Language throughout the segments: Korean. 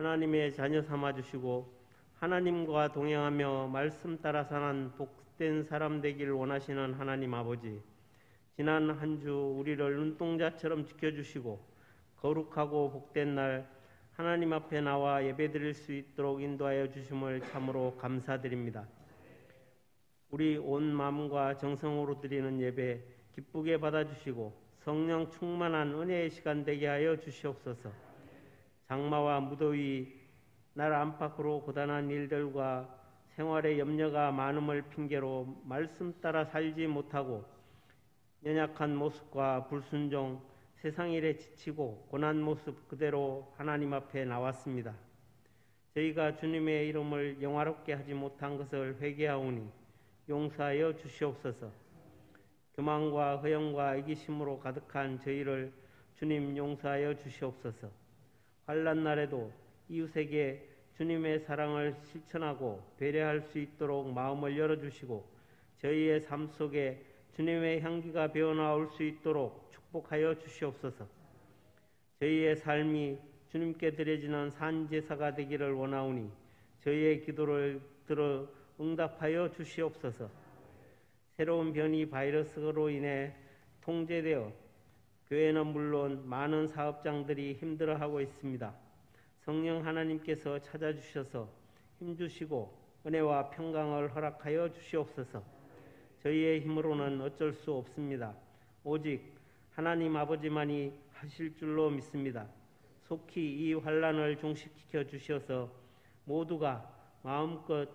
하나님의 자녀 삼아주시고 하나님과 동행하며 말씀 따라 사는 복된 사람 되길 원하시는 하나님 아버지, 지난 한 주 우리를 눈동자처럼 지켜주시고 거룩하고 복된 날 하나님 앞에 나와 예배드릴 수 있도록 인도하여 주심을 참으로 감사드립니다. 우리 온 마음과 정성으로 드리는 예배 기쁘게 받아주시고 성령 충만한 은혜의 시간 되게 하여 주시옵소서. 장마와 무더위, 나라 안팎으로 고단한 일들과 생활의 염려가 많음을 핑계로 말씀 따라 살지 못하고 연약한 모습과 불순종, 세상 일에 지치고 고난 모습 그대로 하나님 앞에 나왔습니다. 저희가 주님의 이름을 영화롭게 하지 못한 것을 회개하오니 용서하여 주시옵소서. 교만과 허영과 이기심으로 가득한 저희를 주님 용서하여 주시옵소서. 환난 날에도 이웃에게 주님의 사랑을 실천하고 배려할 수 있도록 마음을 열어주시고 저희의 삶 속에 주님의 향기가 배어나올 수 있도록 축복하여 주시옵소서. 저희의 삶이 주님께 드려지는 산제사가 되기를 원하오니 저희의 기도를 들어 응답하여 주시옵소서. 새로운 변이 바이러스로 인해 통제되어 교회는 물론 많은 사업장들이 힘들어하고 있습니다. 성령 하나님께서 찾아주셔서 힘주시고 은혜와 평강을 허락하여 주시옵소서. 저희의 힘으로는 어쩔 수 없습니다. 오직 하나님 아버지만이 하실 줄로 믿습니다. 속히 이 환난을 종식시켜 주셔서 모두가 마음껏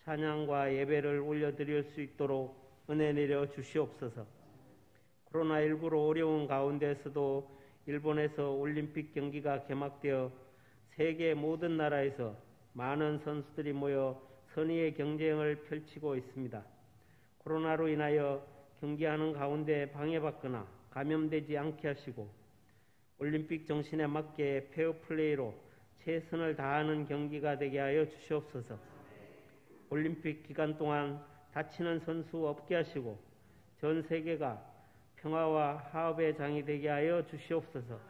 찬양과 예배를 올려드릴 수 있도록 은혜 내려 주시옵소서. 코로나19로 어려운 가운데서도 일본에서 올림픽 경기가 개막되어 세계 모든 나라에서 많은 선수들이 모여 선의의 경쟁을 펼치고 있습니다. 코로나로 인하여 경기하는 가운데 방해받거나 감염되지 않게 하시고 올림픽 정신에 맞게 페어플레이로 최선을 다하는 경기가 되게 하여 주시옵소서. 올림픽 기간 동안 다치는 선수 없게 하시고 전 세계가 평화와 화합의 장이 되게 하여 주시옵소서.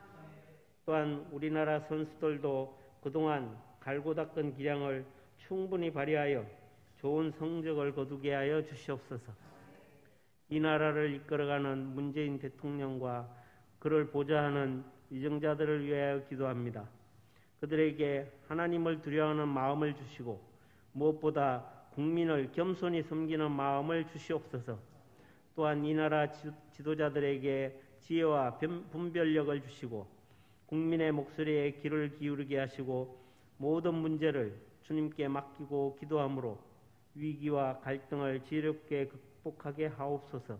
또한 우리나라 선수들도 그동안 갈고 닦은 기량을 충분히 발휘하여 좋은 성적을 거두게 하여 주시옵소서. 이 나라를 이끌어가는 문재인 대통령과 그를 보좌하는 위정자들을 위하여 기도합니다. 그들에게 하나님을 두려워하는 마음을 주시고 무엇보다 국민을 겸손히 섬기는 마음을 주시옵소서. 또한 이 나라 지도자들에게 지혜와 분별력을 주시고 국민의 목소리에 귀를 기울이게 하시고 모든 문제를 주님께 맡기고 기도함으로 위기와 갈등을 지혜롭게 극복하게 하옵소서.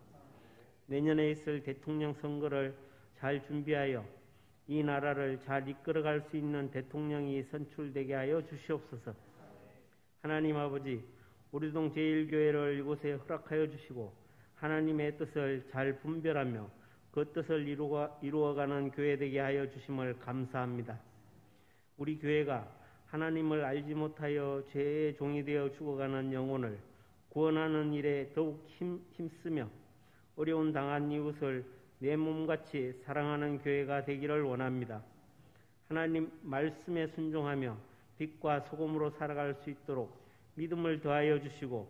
내년에 있을 대통령 선거를 잘 준비하여 이 나라를 잘 이끌어갈 수 있는 대통령이 선출되게 하여 주시옵소서. 하나님 아버지, 우리동 제1교회를 이곳에 허락하여 주시고 하나님의 뜻을 잘 분별하며 그 뜻을 이루어가는 교회 되게 하여 주심을 감사합니다. 우리 교회가 하나님을 알지 못하여 죄의 종이 되어 죽어가는 영혼을 구원하는 일에 더욱 힘쓰며 어려운 당한 이웃을 내 몸같이 사랑하는 교회가 되기를 원합니다. 하나님 말씀에 순종하며 빛과 소금으로 살아갈 수 있도록 믿음을 더하여 주시고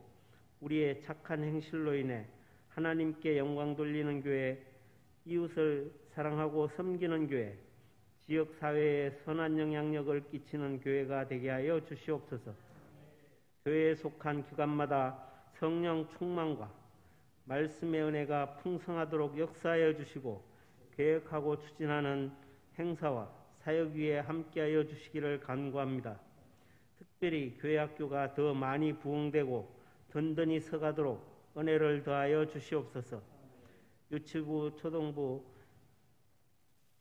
우리의 착한 행실로 인해 하나님께 영광 돌리는 교회, 이웃을 사랑하고 섬기는 교회, 지역사회에 선한 영향력을 끼치는 교회가 되게 하여 주시옵소서. 교회에 속한 기관마다 성령 충만과 말씀의 은혜가 풍성하도록 역사하여 주시고 계획하고 추진하는 행사와 사역 위에 함께하여 주시기를 간구합니다. 특별히 교회 학교가 더 많이 부흥되고 든든히 서가도록 은혜를 더하여 주시옵소서. 유치부, 초등부,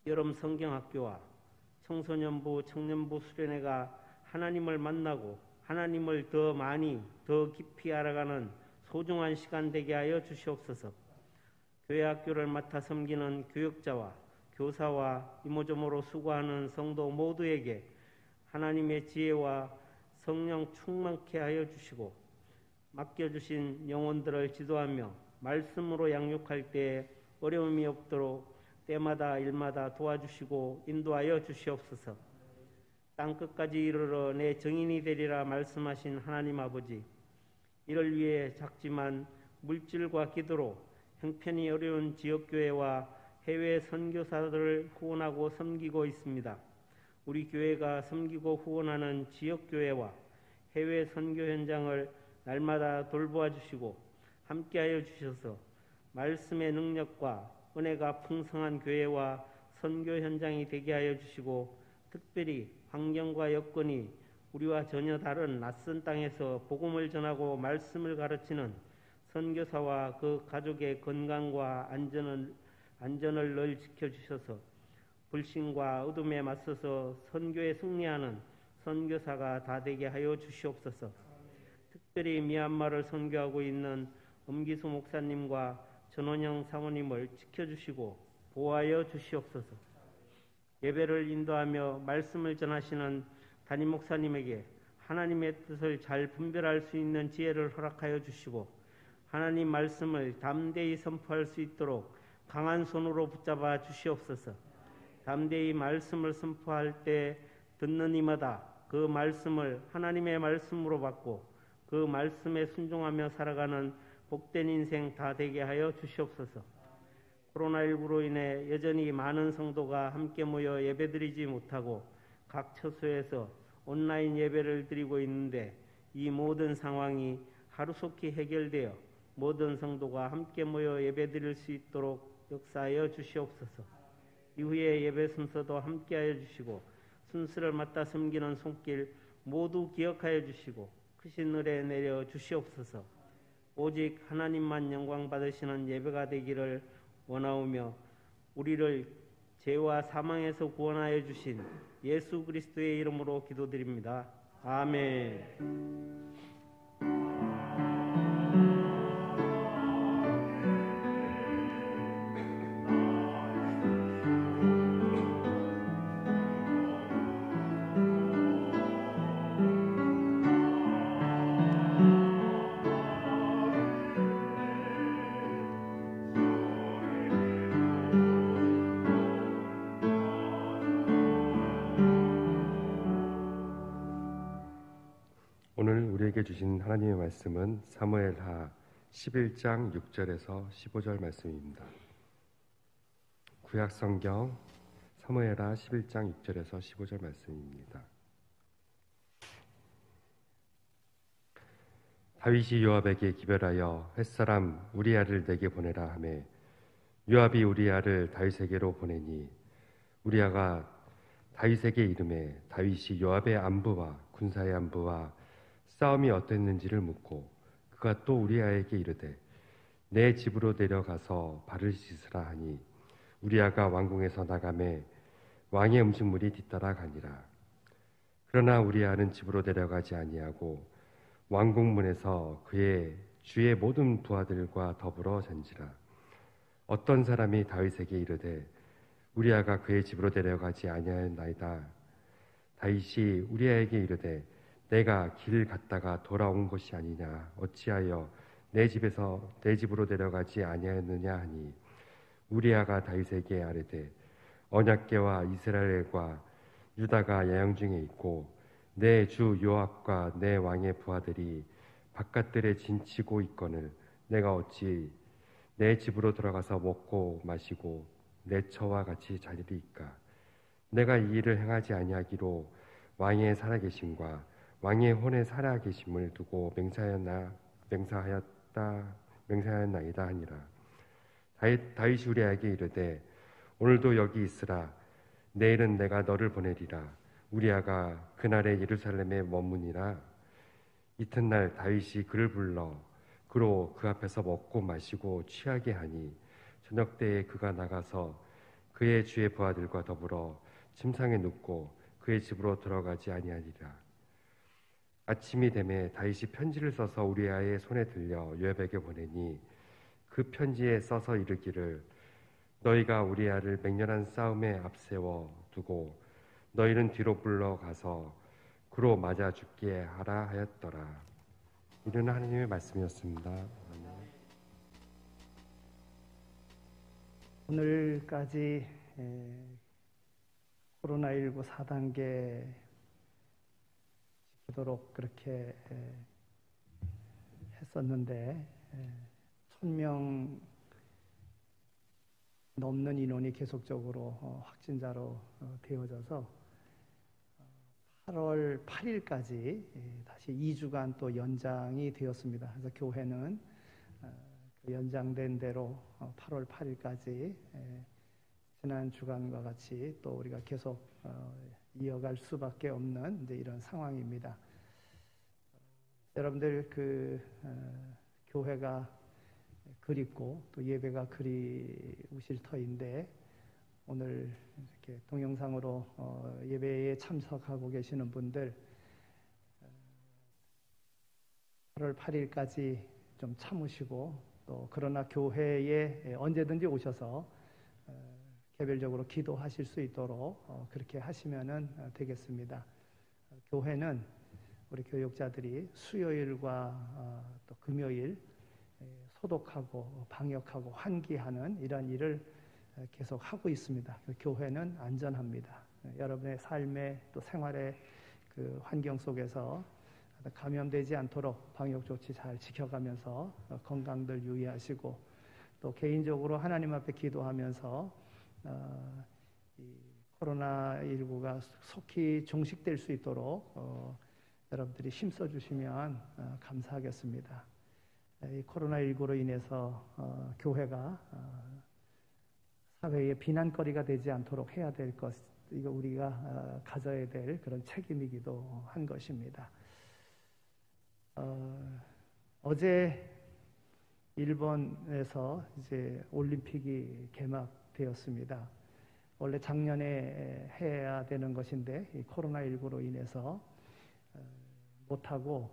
여름 성경학교와 청소년부, 청년부 수련회가 하나님을 만나고 하나님을 더 많이, 더 깊이 알아가는 소중한 시간 되게 하여 주시옵소서. 교회 학교를 맡아 섬기는 교육자와 교사와 이모저모로 수고하는 성도 모두에게 하나님의 지혜와 성령 충만케 하여 주시고 맡겨주신 영혼들을 지도하며 말씀으로 양육할 때에 어려움이 없도록 때마다 일마다 도와주시고 인도하여 주시옵소서. 땅끝까지 이르러 내 정인이 되리라 말씀하신 하나님 아버지, 이를 위해 작지만 물질과 기도로 형편이 어려운 지역교회와 해외 선교사들을 후원하고 섬기고 있습니다. 우리 교회가 섬기고 후원하는 지역교회와 해외 선교 현장을 날마다 돌보아 주시고 함께하여 주셔서 말씀의 능력과 은혜가 풍성한 교회와 선교 현장이 되게 하여 주시고, 특별히 환경과 여건이 우리와 전혀 다른 낯선 땅에서 복음을 전하고 말씀을 가르치는 선교사와 그 가족의 건강과 안전을 늘 지켜주셔서 불신과 어둠에 맞서서 선교에 승리하는 선교사가 다 되게 하여 주시옵소서. 특별히 미얀마를 선교하고 있는 엄기수 목사님과 전원영 사모님을 지켜주시고 보호하여 주시옵소서. 예배를 인도하며 말씀을 전하시는 담임 목사님에게 하나님의 뜻을 잘 분별할 수 있는 지혜를 허락하여 주시고, 하나님 말씀을 담대히 선포할 수 있도록 강한 손으로 붙잡아 주시옵소서. 담대히 말씀을 선포할 때 듣는 이마다 그 말씀을 하나님의 말씀으로 받고 그 말씀에 순종하며 살아가는 복된 인생 다 되게 하여 주시옵소서. 코로나19로 인해 여전히 많은 성도가 함께 모여 예배드리지 못하고 각 처소에서 온라인 예배를 드리고 있는데, 이 모든 상황이 하루속히 해결되어 모든 성도가 함께 모여 예배드릴 수 있도록 역사하여 주시옵소서. 이후에 예배 순서도 함께하여 주시고 순서를 맡아 섬기는 손길 모두 기억하여 주시고 크신 은혜 내려 주시옵소서. 오직 하나님만 영광 받으시는 예배가 되기를 원하오며, 우리를 죄와 사망에서 구원하여 주신 예수 그리스도의 이름으로 기도드립니다. 아멘. 오늘 우리에게 주신 하나님의 말씀은 사무엘하 11장 6절에서 15절 말씀입니다. 구약 성경 사무엘하 11장 6절에서 15절 말씀입니다. 다윗이 요압에게 기별하여 햇사람 우리아를 내게 보내라 하매, 요압이 우리아를 다윗에게로 보내니 우리아가 다윗에게 이르매, 다윗이 요압의 안부와 군사의 안부와 싸움이 어땠는지를 묻고, 그가 또 우리아에게 이르되 내 집으로 내려가서 발을 씻으라 하니, 우리아가 왕궁에서 나가매 왕의 음식물이 뒤따라 가니라. 그러나 우리아는 집으로 내려가지 아니하고 왕궁문에서 그의 주의 모든 부하들과 더불어 잔지라. 어떤 사람이 다윗에게 이르되 우리아가 그의 집으로 내려가지 아니하였나이다. 다윗이 우리아에게 이르되 내가 길 갔다가 돌아온 것이 아니냐, 어찌하여 내 집으로 내려가지 아니하였느냐 하니, 우리아가 다윗에게 아뢰되 언약궤와 이스라엘과 유다가 야영 중에 있고 내 주 요압과 내 왕의 부하들이 바깥들에 진치고 있거늘 내가 어찌 내 집으로 들어가서 먹고 마시고 내 처와 같이 자리리이까. 내가 이 일을 행하지 아니하기로 왕의 살아계심과 왕의 혼의 살아계심을 두고 맹세하였나이다 하니라. 다윗이 우리아에게 이르되 오늘도 여기 있으라. 내일은 내가 너를 보내리라. 우리아가 그날에 예루살렘에 머무니라. 이튿날 다윗이 그를 불러 그로 그 앞에서 먹고 마시고 취하게 하니, 저녁 때에 그가 나가서 그의 주의 부하들과 더불어 침상에 눕고 그의 집으로 들어가지 아니하니라. 아침이 되매 다윗이 편지를 써서 우리아의 손에 들려 요압에게 보내니, 그 편지에 써서 이르기를 너희가 우리아를 맹렬한 싸움에 앞세워 두고 너희는 뒤로 물러가서 그로 맞아 죽게 하라 하였더라. 이는 하나님의 말씀이었습니다. 오늘까지 코로나19 4단계 되도록 그렇게 했었는데 1,000명 넘는 인원이 계속적으로 확진자로 되어져서 8월 8일까지 다시 2주간 또 연장이 되었습니다. 그래서 교회는 그 연장된 대로 8월 8일까지 지난 주간과 같이 또 우리가 계속 이어갈 수밖에 없는 이제 이런 상황입니다. 여러분들 교회가 그립고 또 예배가 그리우실 터인데 오늘 이렇게 동영상으로 예배에 참석하고 계시는 분들 8월 8일까지 좀 참으시고 또 그러나 교회에 언제든지 오셔서 개별적으로 기도하실 수 있도록 그렇게 하시면은 되겠습니다. 교회는 우리 교육자들이 수요일과 또 금요일 소독하고 방역하고 환기하는 이런 일을 계속 하고 있습니다. 교회는 안전합니다. 여러분의 삶의 또 생활의 그 환경 속에서 감염되지 않도록 방역 조치 잘 지켜가면서 건강들 유의하시고 또 개인적으로 하나님 앞에 기도하면서 이 코로나19가 속히 종식될 수 있도록 여러분들이 힘써 주시면 감사하겠습니다. 이 코로나19로 인해서 교회가 사회의 비난거리가 되지 않도록 해야 될 것, 이거 우리가 가져야 될 그런 책임이기도 한 것입니다. 어제 일본에서 이제 올림픽이 개막되었습니다. 원래 작년에 해야 되는 것인데 이 코로나19로 인해서 못하고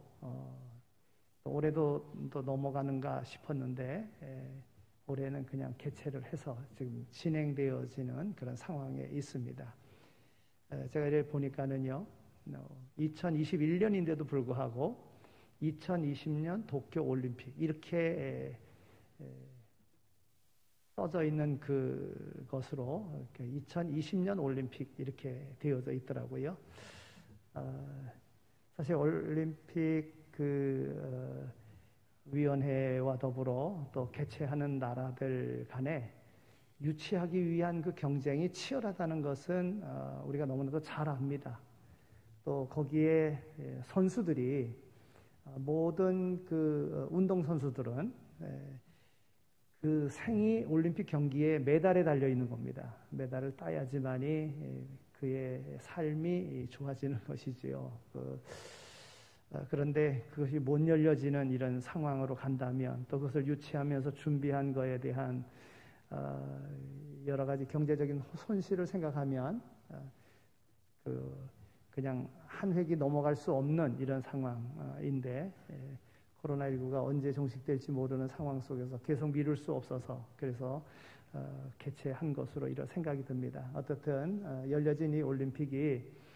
올해도 또 넘어가는가 싶었는데 올해는 그냥 개최를 해서 지금 진행되어지는 그런 상황에 있습니다. 제가 이래 보니까는요, 2021년인데도 불구하고 2020년 도쿄 올림픽 이렇게 써져 있는 그것으로 2020년 올림픽 이렇게 되어져 있더라고요. 사실 올림픽 위원회와 더불어 또 개최하는 나라들 간에 유치하기 위한 그 경쟁이 치열하다는 것은 우리가 너무나도 잘 압니다. 또 거기에 선수들이 모든 그 운동 선수들은 그 생이 올림픽 경기에 메달에 달려 있는 겁니다. 메달을 따야지만이 그의 삶이 좋아지는 것이지요. 그런데 그것이 못 열려지는 이런 상황으로 간다면 또 그것을 유치하면서 준비한 거에 대한 여러 가지 경제적인 손실을 생각하면 그냥 한 획이 넘어갈 수 없는 이런 상황인데 코로나19가 언제 종식될지 모르는 상황 속에서 계속 미룰 수 없어서 그래서 개최한 것으로 이런 생각이 듭니다. 어떻든 열려진 이 올림픽이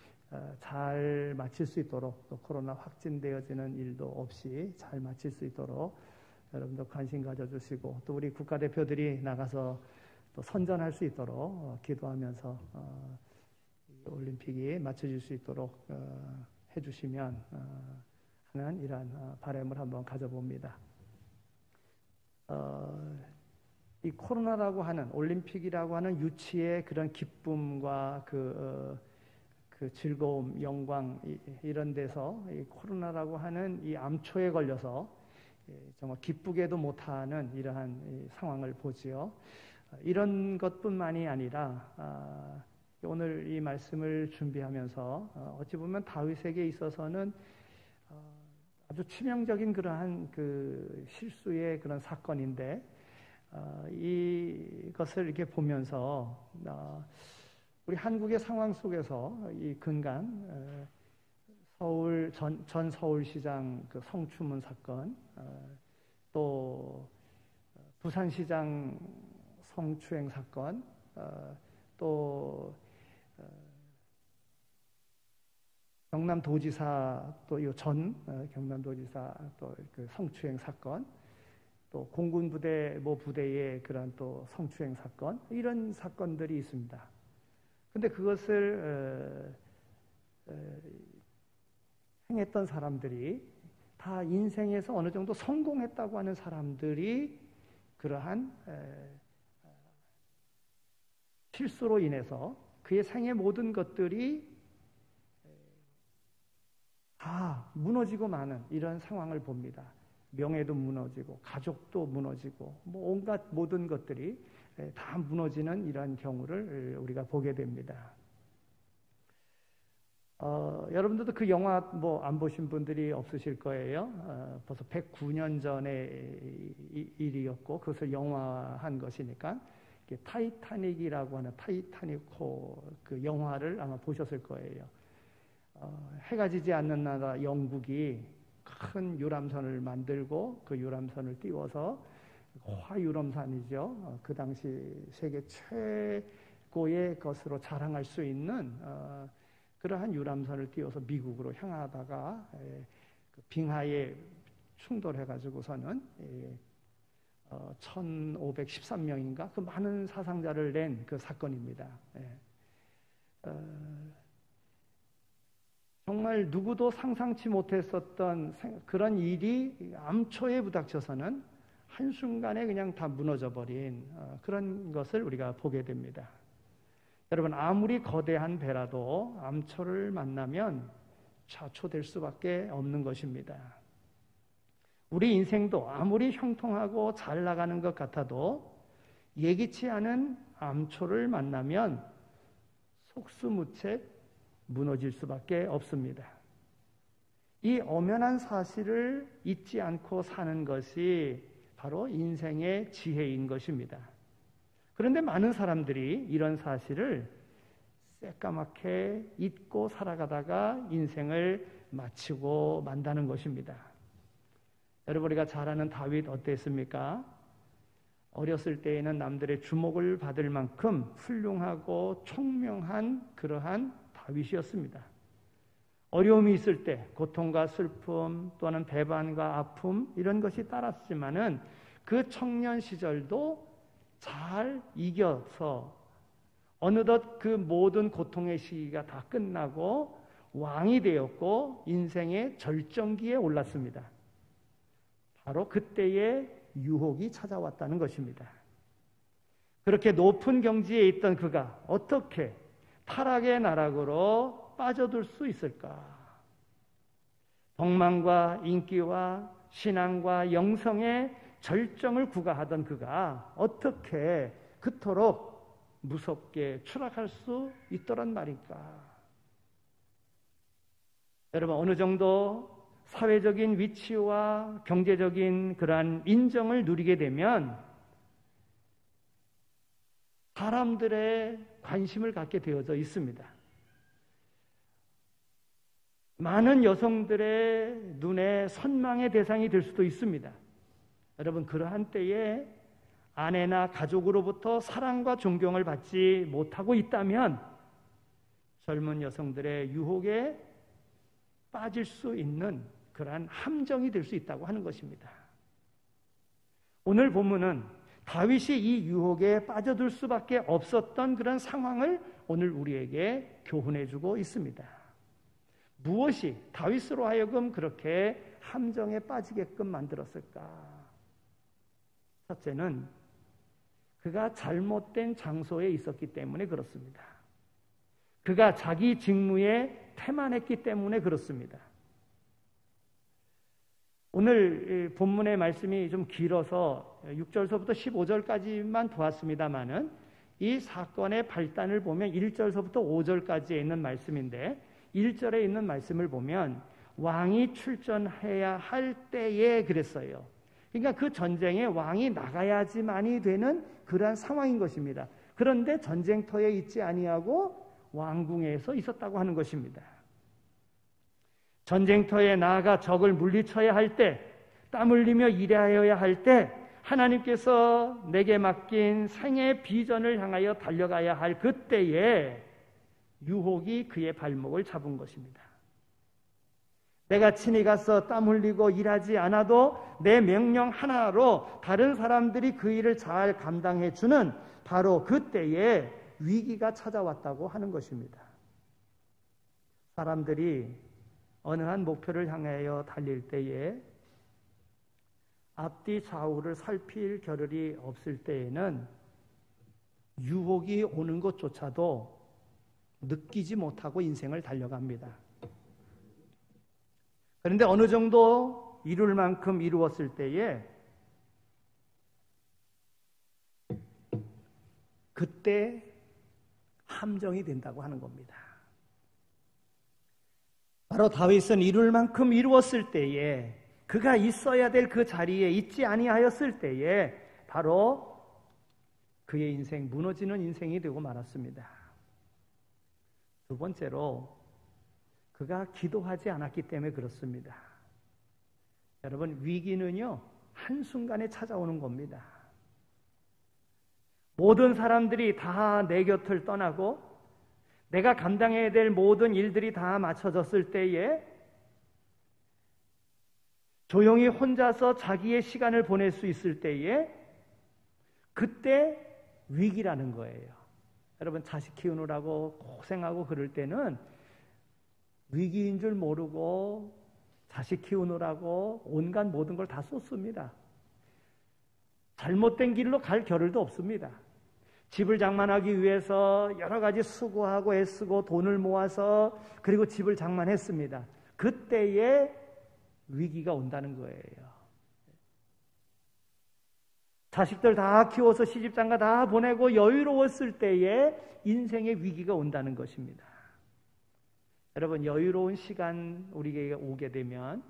잘 마칠 수 있도록 또 코로나 확진되어지는 일도 없이 잘 마칠 수 있도록 여러분도 관심 가져주시고 또 우리 국가대표들이 나가서 또 선전할 수 있도록 기도하면서 올림픽이 마쳐질 수 있도록 해주시면 하는 이러한 바람을 한번 가져봅니다. 이 코로나라고 하는 올림픽이라고 하는 유치의 그런 기쁨과 그 즐거움, 영광 이런 데서 이 코로나라고 하는 이 암초에 걸려서 정말 기쁘게도 못하는 이러한 이 상황을 보지요. 이런 것뿐만이 아니라 오늘 이 말씀을 준비하면서 어찌 보면 다윗에게 있어서는 아주 치명적인 그러한 그 실수의 그런 사건인데 이것을 이렇게 보면서 우리 한국의 상황 속에서 이 근간 서울 전 서울시장 그 성추문 사건, 또 부산시장 성추행 사건, 또 경남도지사 또 전 경남도지사 또 그 성추행 사건, 또 공군부대 모 부대의 그런 또 성추행 사건 이런 사건들이 있습니다. 근데 그것을 행했던 사람들이, 다 인생에서 어느 정도 성공했다고 하는 사람들이 그러한 실수로 인해서 그의 생의 모든 것들이 다 무너지고 마는 이런 상황을 봅니다. 명예도 무너지고 가족도 무너지고 온갖 모든 것들이 다 무너지는 이런 경우를 우리가 보게 됩니다. 여러분들도 그 영화 안 보신 분들이 없으실 거예요. 벌써 109년 전의 일이었고 그것을 영화한 것이니까 타이타닉이라고 하는 타이타닉호 그 영화를 아마 보셨을 거예요. 해가 지지 않는 나라 영국이 큰 유람선을 만들고 그 유람선을 띄워서 화유람선이죠. 그 당시 세계 최고의 것으로 자랑할 수 있는 그러한 유람선을 띄워서 미국으로 향하다가 그 빙하에 충돌해가지고서는 1513명인가 그 많은 사상자를 낸 그 사건입니다. 정말 누구도 상상치 못했었던 그런 일이 암초에 부닥쳐서는 한순간에 그냥 다 무너져버린 그런 것을 우리가 보게 됩니다. 여러분, 아무리 거대한 배라도 암초를 만나면 좌초될 수밖에 없는 것입니다. 우리 인생도 아무리 형통하고 잘 나가는 것 같아도 예기치 않은 암초를 만나면 속수무책 무너질 수밖에 없습니다. 이 엄연한 사실을 잊지 않고 사는 것이 바로 인생의 지혜인 것입니다. 그런데 많은 사람들이 이런 사실을 새까맣게 잊고 살아가다가 인생을 마치고 만다는 것입니다. 여러분, 우리가 잘 아는 다윗 어땠습니까? 어렸을 때에는 남들의 주목을 받을 만큼 훌륭하고 총명한 그러한 다윗이었습니다. 어려움이 있을 때 고통과 슬픔 또는 배반과 아픔 이런 것이 따랐지만은 그 청년 시절도 잘 이겨서 어느덧 그 모든 고통의 시기가 다 끝나고 왕이 되었고 인생의 절정기에 올랐습니다. 바로 그때에 유혹이 찾아왔다는 것입니다. 그렇게 높은 경지에 있던 그가 어떻게 타락의 나락으로 빠져들 수 있을까? 덕망과 인기와 신앙과 영성의 절정을 구가하던 그가 어떻게 그토록 무섭게 추락할 수 있더란 말일까? 여러분, 어느 정도 사회적인 위치와 경제적인 그러한 인정을 누리게 되면 사람들의 관심을 갖게 되어져 있습니다. 많은 여성들의 눈에 선망의 대상이 될 수도 있습니다. 여러분, 그러한 때에 아내나 가족으로부터 사랑과 존경을 받지 못하고 있다면 젊은 여성들의 유혹에 빠질 수 있는 그러한 함정이 될 수 있다고 하는 것입니다. 오늘 본문은 다윗이 이 유혹에 빠져들 수밖에 없었던 그런 상황을 오늘 우리에게 교훈해주고 있습니다. 무엇이 다윗으로 하여금 그렇게 함정에 빠지게끔 만들었을까? 첫째는 그가 잘못된 장소에 있었기 때문에 그렇습니다. 그가 자기 직무에 태만했기 때문에 그렇습니다. 오늘 본문의 말씀이 좀 길어서 6절서부터 15절까지만 보았습니다마는 이 사건의 발단을 보면 1절서부터 5절까지에 있는 말씀인데 1절에 있는 말씀을 보면 왕이 출전해야 할 때에 그랬어요. 그러니까 그 전쟁에 왕이 나가야지만이 되는 그러한 상황인 것입니다. 그런데 전쟁터에 있지 아니하고 왕궁에서 있었다고 하는 것입니다. 전쟁터에 나아가 적을 물리쳐야 할 때, 땀 흘리며 일하여야 할 때 하나님께서 내게 맡긴 생의 비전을 향하여 달려가야 할 그때에 유혹이 그의 발목을 잡은 것입니다. 내가 친히 가서 땀 흘리고 일하지 않아도 내 명령 하나로 다른 사람들이 그 일을 잘 감당해 주는 바로 그때에 위기가 찾아왔다고 하는 것입니다. 사람들이 어느 한 목표를 향하여 달릴 때에 앞뒤 좌우를 살필 겨를이 없을 때에는 유혹이 오는 것조차도 느끼지 못하고 인생을 달려갑니다. 그런데 어느 정도 이룰 만큼 이루었을 때에 그때 함정이 된다고 하는 겁니다. 바로 다윗은 이룰 만큼 이루었을 때에, 그가 있어야 될 그 자리에 있지 아니하였을 때에 바로 그의 인생, 무너지는 인생이 되고 말았습니다. 두 번째로 그가 기도하지 않았기 때문에 그렇습니다. 여러분, 위기는요 한순간에 찾아오는 겁니다. 모든 사람들이 다 내 곁을 떠나고 내가 감당해야 될 모든 일들이 다 맞춰졌을 때에 조용히 혼자서 자기의 시간을 보낼 수 있을 때에 그때 위기라는 거예요. 여러분, 자식 키우느라고 고생하고 그럴 때는 위기인 줄 모르고 자식 키우느라고 온갖 모든 걸 다 쏟습니다. 잘못된 길로 갈 겨를도 없습니다. 집을 장만하기 위해서 여러 가지 수고하고 애쓰고 돈을 모아서 그리고 집을 장만했습니다. 그때에 위기가 온다는 거예요. 자식들 다 키워서 시집장가 다 보내고 여유로웠을 때에 인생의 위기가 온다는 것입니다. 여러분, 여유로운 시간 우리에게 오게 되면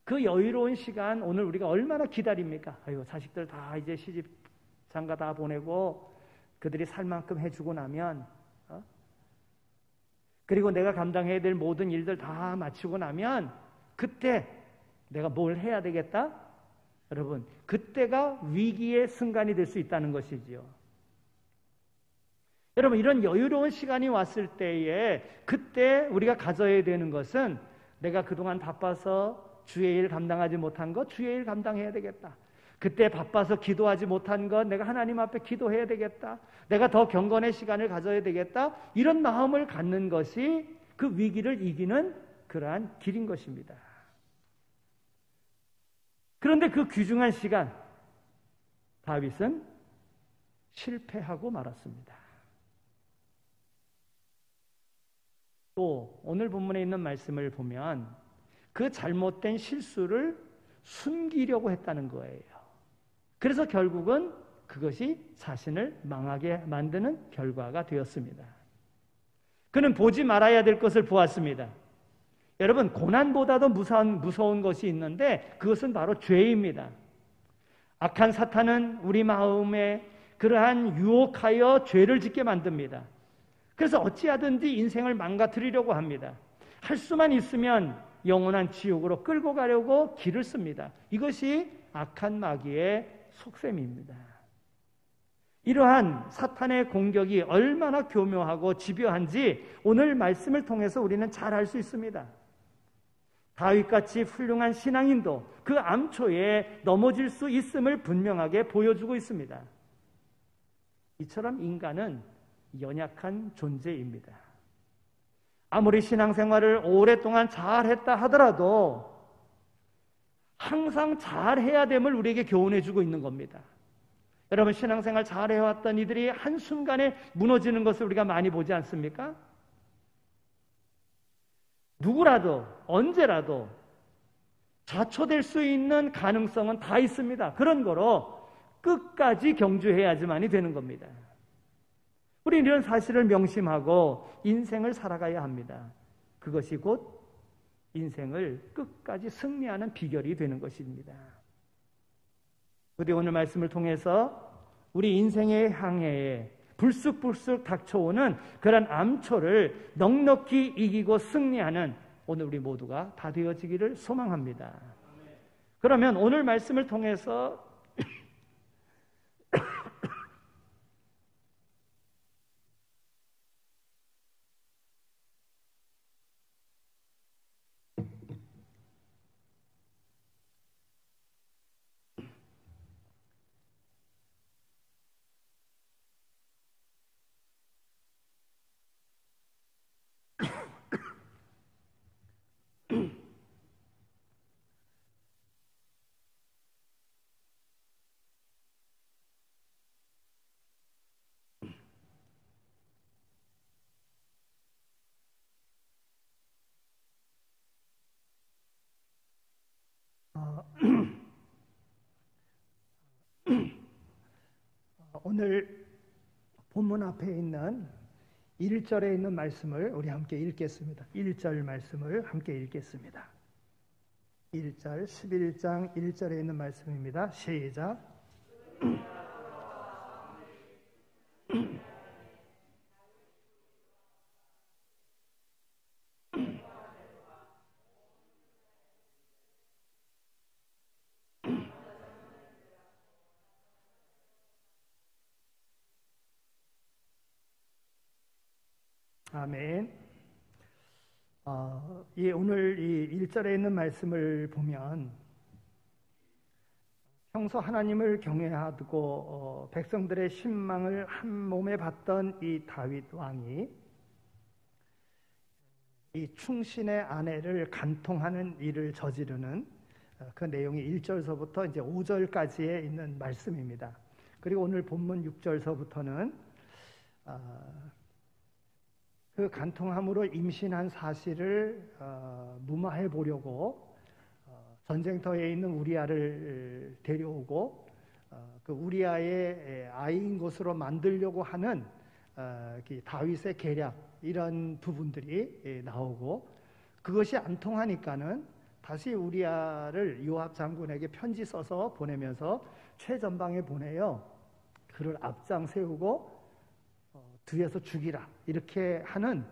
그 여유로운 시간 오늘 우리가 얼마나 기다립니까? 아이고, 자식들 다 이제 시집장가 다 보내고 그들이 살 만큼 해주고 나면 그리고 내가 감당해야 될 모든 일들 다 마치고 나면 그때 내가 뭘 해야 되겠다? 여러분, 그때가 위기의 순간이 될 수 있다는 것이지요. 여러분, 이런 여유로운 시간이 왔을 때에 그때 우리가 가져야 되는 것은 내가 그동안 바빠서 주의 일 감당하지 못한 것, 주의 일 감당해야 되겠다. 그때 바빠서 기도하지 못한 것, 내가 하나님 앞에 기도해야 되겠다. 내가 더 경건의 시간을 가져야 되겠다. 이런 마음을 갖는 것이 그 위기를 이기는 그러한 길인 것입니다. 그런데 그 귀중한 시간, 다윗은 실패하고 말았습니다. 또 오늘 본문에 있는 말씀을 보면 그 잘못된 실수를 숨기려고 했다는 거예요. 그래서 결국은 그것이 자신을 망하게 만드는 결과가 되었습니다. 그는 보지 말아야 될 것을 보았습니다. 여러분, 고난보다도 무서운 것이 있는데 그것은 바로 죄입니다. 악한 사탄은 우리 마음에 그러한 유혹하여 죄를 짓게 만듭니다. 그래서 어찌하든지 인생을 망가뜨리려고 합니다. 할 수만 있으면 영원한 지옥으로 끌고 가려고 길을 씁니다. 이것이 악한 마귀의 속셈입니다. 이러한 사탄의 공격이 얼마나 교묘하고 집요한지 오늘 말씀을 통해서 우리는 잘 알 수 있습니다. 다윗같이 훌륭한 신앙인도 그 암초에 넘어질 수 있음을 분명하게 보여주고 있습니다. 이처럼 인간은 연약한 존재입니다. 아무리 신앙생활을 오랫동안 잘했다 하더라도 항상 잘해야 됨을 우리에게 교훈해주고 있는 겁니다. 여러분, 신앙생활 잘해왔던 이들이 한순간에 무너지는 것을 우리가 많이 보지 않습니까? 누구라도 언제라도 자초될 수 있는 가능성은 다 있습니다. 그런 거로 끝까지 경주해야지만이 되는 겁니다. 우리는 이런 사실을 명심하고 인생을 살아가야 합니다. 그것이 곧 인생을 끝까지 승리하는 비결이 되는 것입니다. 부디 오늘 말씀을 통해서 우리 인생의 항해에 불쑥불쑥 닥쳐오는 그런 암초를 넉넉히 이기고 승리하는 오늘 우리 모두가 다 되어지기를 소망합니다. 그러면 오늘 말씀을 통해서 오늘 본문 앞에 있는 1절에 있는 말씀을 우리 함께 읽겠습니다. 1절 말씀을 함께 읽겠습니다. 1절 11장 1절에 있는 말씀입니다. 시작. 아멘. 오늘 이 1절에 있는 말씀을 보면 평소 하나님을 경외하고 백성들의 신망을 한 몸에 받던 이 다윗 왕이 이 충신의 아내를 간통하는 일을 저지르는 그 내용이 1절서부터 이제 5절까지에 있는 말씀입니다. 그리고 오늘 본문 6절서부터는 그 간통함으로 임신한 사실을 무마해 보려고 전쟁터에 있는 우리아를 데려오고 그 우리아의 아이인 것으로 만들려고 하는 다윗의 계략, 이런 부분들이 나오고, 그것이 안 통하니까는 다시 우리아를 요압 장군에게 편지 써서 보내면서 최전방에 보내요. 그를 앞장 세우고 뒤에서 죽이라, 이렇게 하는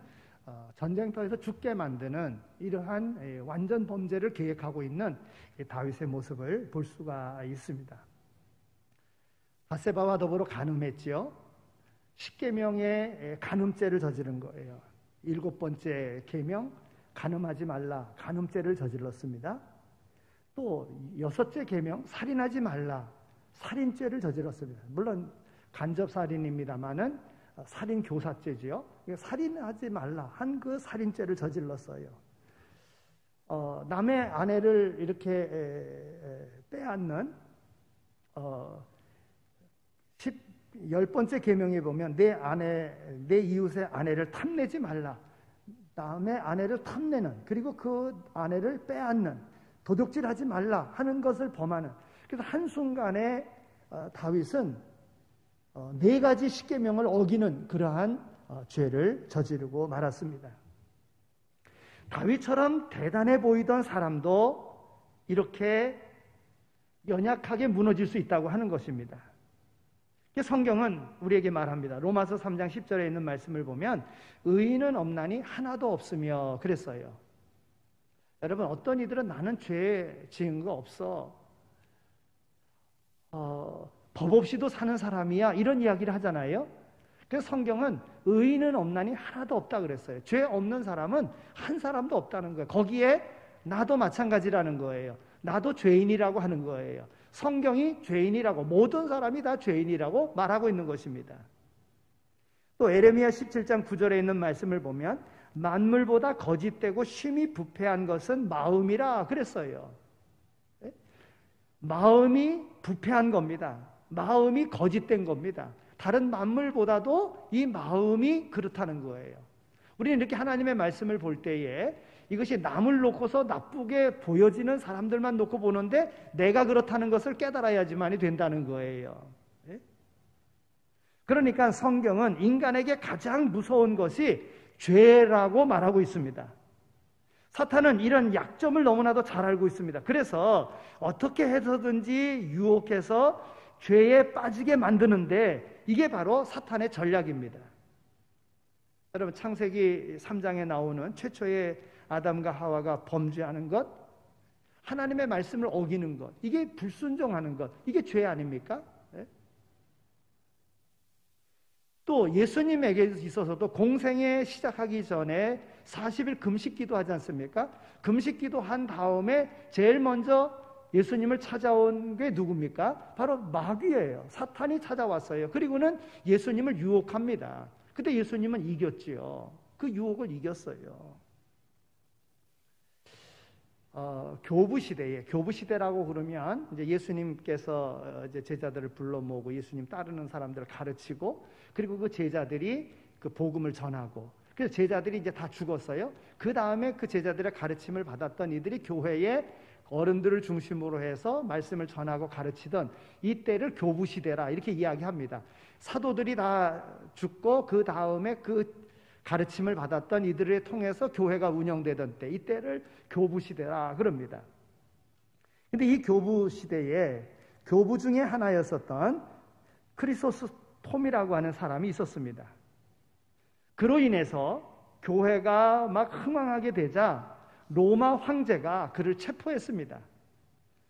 전쟁터에서 죽게 만드는 이러한 완전 범죄를 계획하고 있는 다윗의 모습을 볼 수가 있습니다. 밧세바와 더불어 간음했지요. 10계명의 간음죄를 저지른 거예요. 7번째 계명, 간음하지 말라, 간음죄를 저질렀습니다. 또 6째 계명, 살인하지 말라, 살인죄를 저질렀습니다. 물론 간접살인입니다마는 살인 교사죄지요. 살인하지 말라 한 그 살인죄를 저질렀어요. 남의 아내를 이렇게 빼앗는 10번째 계명에 보면 내 이웃의 아내를 탐내지 말라, 남의 아내를 탐내는, 그리고 그 아내를 빼앗는, 도둑질하지 말라 하는 것을 범하는, 그래서 한순간에 다윗은 4가지 십계명을 어기는 그러한 죄를 저지르고 말았습니다. 다윗처럼 대단해 보이던 사람도 이렇게 연약하게 무너질 수 있다고 하는 것입니다. 성경은 우리에게 말합니다. 로마서 3장 10절에 있는 말씀을 보면 의인은 없나니 하나도 없으며 그랬어요. 여러분, 어떤 이들은 나는 죄 지은 거 없어, 법 없이도 사는 사람이야, 이런 이야기를 하잖아요. 그래서 성경은 의인은 없나니 하나도 없다 그랬어요. 죄 없는 사람은 한 사람도 없다는 거예요. 거기에 나도 마찬가지라는 거예요. 나도 죄인이라고 하는 거예요. 성경이 죄인이라고, 모든 사람이 다 죄인이라고 말하고 있는 것입니다. 또 에레미야 17장 9절에 있는 말씀을 보면 만물보다 거짓되고 심히 부패한 것은 마음이라 그랬어요. 마음이 부패한 겁니다. 마음이 거짓된 겁니다. 다른 만물보다도 이 마음이 그렇다는 거예요. 우리는 이렇게 하나님의 말씀을 볼 때에 이것이 남을 놓고서 나쁘게 보여지는 사람들만 놓고 보는데 내가 그렇다는 것을 깨달아야지만이 된다는 거예요. 그러니까 성경은 인간에게 가장 무서운 것이 죄라고 말하고 있습니다. 사탄은 이런 약점을 너무나도 잘 알고 있습니다. 그래서 어떻게 해서든지 유혹해서 죄에 빠지게 만드는데 이게 바로 사탄의 전략입니다. 여러분, 창세기 3장에 나오는 최초의 아담과 하와가 범죄하는 것, 하나님의 말씀을 어기는 것, 이게 불순종하는 것, 이게 죄 아닙니까? 또 예수님에게 있어서도 공생애 시작하기 전에 40일 금식기도 하지 않습니까? 금식기도 한 다음에 제일 먼저 예수님을 찾아온 게 누굽니까? 바로 마귀예요. 사탄이 찾아왔어요. 그리고는 예수님을 유혹합니다. 그때 예수님은 이겼지요. 그 유혹을 이겼어요. 교부시대라고 그러면 이제 예수님께서 이제 제자들을 불러 모으고 예수님 따르는 사람들을 가르치고, 그리고 그 제자들이 그 복음을 전하고, 그래서 제자들이 이제 다 죽었어요. 그 다음에 그 제자들의 가르침을 받았던 이들이 교회에 어른들을 중심으로 해서 말씀을 전하고 가르치던 이때를 교부시대라 이렇게 이야기합니다. 사도들이 다 죽고 그 다음에 그 가르침을 받았던 이들을 통해서 교회가 운영되던 때, 이때를 교부 시대라 그럽니다. 근데 이 교부 시대에 교부 중에 하나였었던 크리소스톰이라고 하는 사람이 있었습니다. 그로 인해서 교회가 막 흥왕하게 되자 로마 황제가 그를 체포했습니다.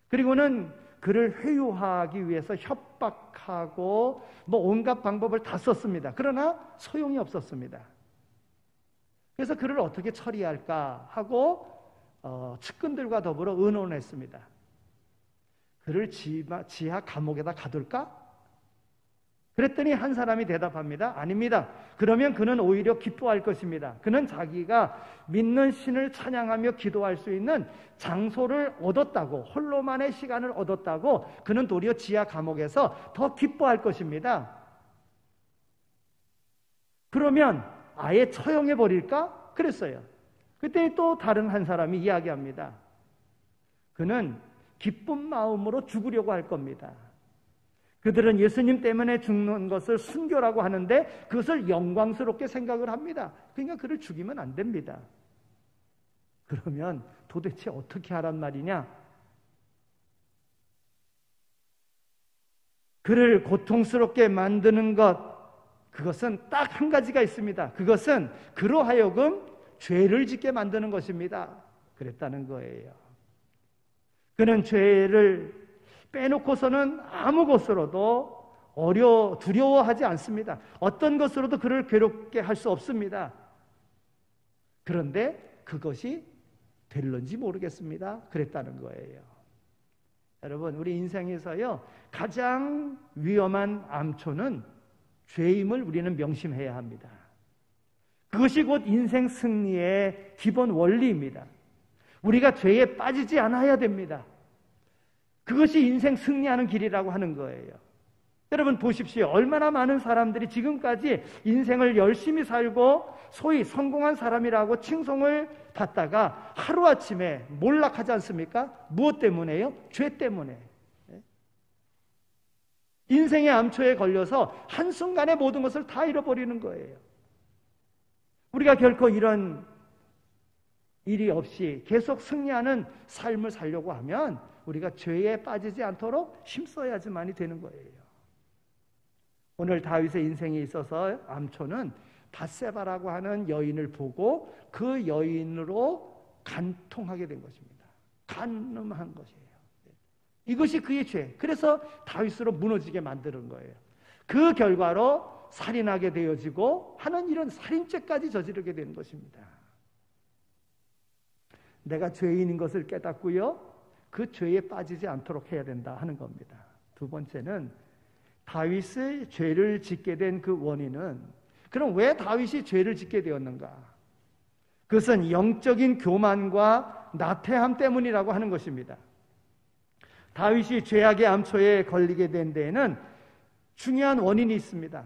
그리고는 그를 회유하기 위해서 협박하고 온갖 방법을 다 썼습니다. 그러나 소용이 없었습니다. 그래서 그를 어떻게 처리할까 하고 측근들과 더불어 의논했습니다. 그를 지하 감옥에다 가둘까? 그랬더니 한 사람이 대답합니다. 아닙니다. 그러면 그는 오히려 기뻐할 것입니다. 그는 자기가 믿는 신을 찬양하며 기도할 수 있는 장소를 얻었다고, 홀로만의 시간을 얻었다고 그는 도리어 지하 감옥에서 더 기뻐할 것입니다. 그러면 아예 처형해 버릴까? 그랬어요. 그때 또 다른 한 사람이 이야기합니다. 그는 기쁜 마음으로 죽으려고 할 겁니다. 그들은 예수님 때문에 죽는 것을 순교라고 하는데 그것을 영광스럽게 생각을 합니다. 그러니까 그를 죽이면 안 됩니다. 그러면 도대체 어떻게 하란 말이냐? 그를 고통스럽게 만드는 것, 그것은 딱 한 가지가 있습니다. 그것은 그로 하여금 죄를 짓게 만드는 것입니다. 그랬다는 거예요. 그는 죄를 빼놓고서는 아무 것으로도 두려워하지 않습니다. 어떤 것으로도 그를 괴롭게 할 수 없습니다. 그런데 그것이 될런지 모르겠습니다. 그랬다는 거예요. 여러분, 우리 인생에서요, 가장 위험한 암초는 죄임을 우리는 명심해야 합니다. 그것이 곧 인생 승리의 기본 원리입니다. 우리가 죄에 빠지지 않아야 됩니다. 그것이 인생 승리하는 길이라고 하는 거예요. 여러분 보십시오. 얼마나 많은 사람들이 지금까지 인생을 열심히 살고 소위 성공한 사람이라고 칭송을 받다가 하루아침에 몰락하지 않습니까? 무엇 때문에요? 죄 때문에. 인생의 암초에 걸려서 한순간에 모든 것을 다 잃어버리는 거예요. 우리가 결코 이런 일이 없이 계속 승리하는 삶을 살려고 하면 우리가 죄에 빠지지 않도록 힘써야지만이 되는 거예요. 오늘 다윗의 인생에 있어서 암초는 밧세바라고 하는 여인을 보고 그 여인으로 간통하게 된 것입니다. 간음한 것이에요. 이것이 그의 죄. 그래서 다윗으로 무너지게 만드는 거예요. 그 결과로 살인하게 되어지고 하는 이런 살인죄까지 저지르게 되는 것입니다. 내가 죄인인 것을 깨닫고요, 그 죄에 빠지지 않도록 해야 된다 하는 겁니다. 두 번째는 다윗의 죄를 짓게 된 그 원인은, 그럼 왜 다윗이 죄를 짓게 되었는가? 그것은 영적인 교만과 나태함 때문이라고 하는 것입니다. 다윗이 죄악의 암초에 걸리게 된 데에는 중요한 원인이 있습니다.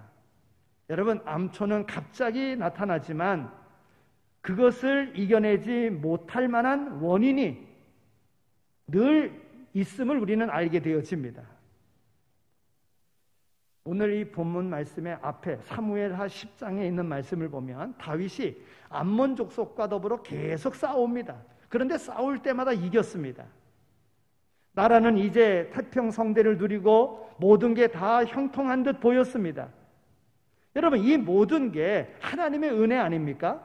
여러분, 암초는 갑자기 나타나지만 그것을 이겨내지 못할 만한 원인이 늘 있음을 우리는 알게 되어집니다. 오늘 이 본문 말씀의 앞에 사무엘하 10장에 있는 말씀을 보면 다윗이 암몬 족속과 더불어 계속 싸웁니다. 그런데 싸울 때마다 이겼습니다. 나라는 이제 태평성대를 누리고 모든 게 다 형통한 듯 보였습니다. 여러분, 이 모든 게 하나님의 은혜 아닙니까?